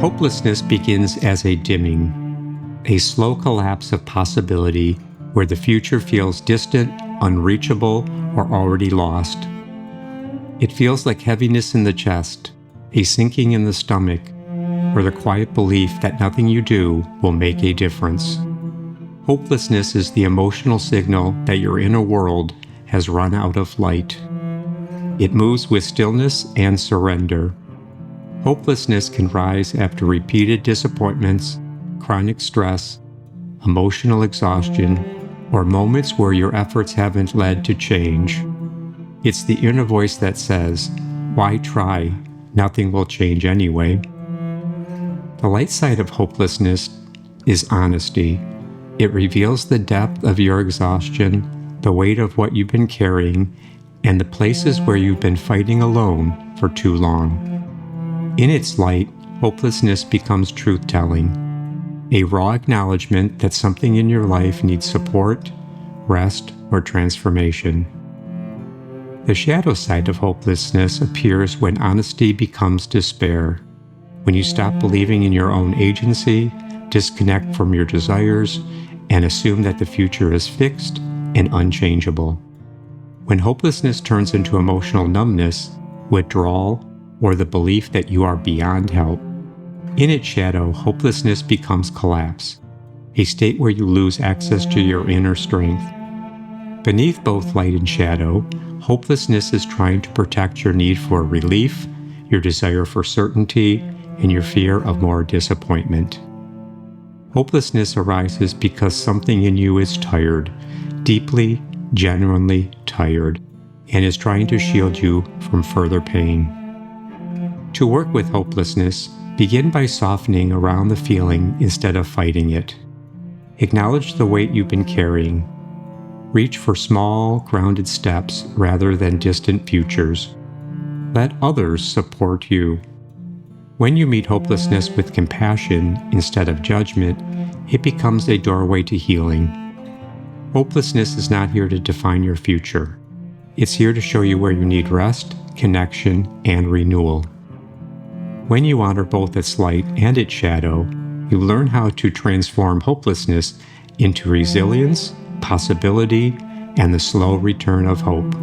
Hopelessness begins as a dimming, a slow collapse of possibility where the future feels distant, unreachable, or already lost. It feels like heaviness in the chest, a sinking in the stomach, or the quiet belief that nothing you do will make a difference. Hopelessness is the emotional signal that your inner world has run out of light. It moves with stillness and surrender. Hopelessness can rise after repeated disappointments, chronic stress, emotional exhaustion, or moments where your efforts haven't led to change. It's the inner voice that says, "Why try? Nothing will change anyway." The light side of hopelessness is honesty. It reveals the depth of your exhaustion, the weight of what you've been carrying, and the places where you've been fighting alone for too long. In its light, hopelessness becomes truth-telling, a raw acknowledgement that something in your life needs support, rest, or transformation. The shadow side of hopelessness appears when honesty becomes despair, when you stop believing in your own agency, disconnect from your desires, and assume that the future is fixed and unchangeable. When hopelessness turns into emotional numbness, withdrawal, or the belief that you are beyond help. In its shadow, hopelessness becomes collapse, a state where you lose access to your inner strength. Beneath both light and shadow, hopelessness is trying to protect your need for relief, your desire for certainty, and your fear of more disappointment. Hopelessness arises because something in you is tired, deeply, genuinely tired, and is trying to shield you from further pain. To work with hopelessness, begin by softening around the feeling instead of fighting it. Acknowledge the weight you've been carrying. Reach for small, grounded steps rather than distant futures. Let others support you. When you meet hopelessness with compassion instead of judgment, it becomes a doorway to healing. Hopelessness is not here to define your future. It's here to show you where you need rest, connection, and renewal. When you honor both its light and its shadow, you learn how to transform hopelessness into resilience, possibility, and the slow return of hope.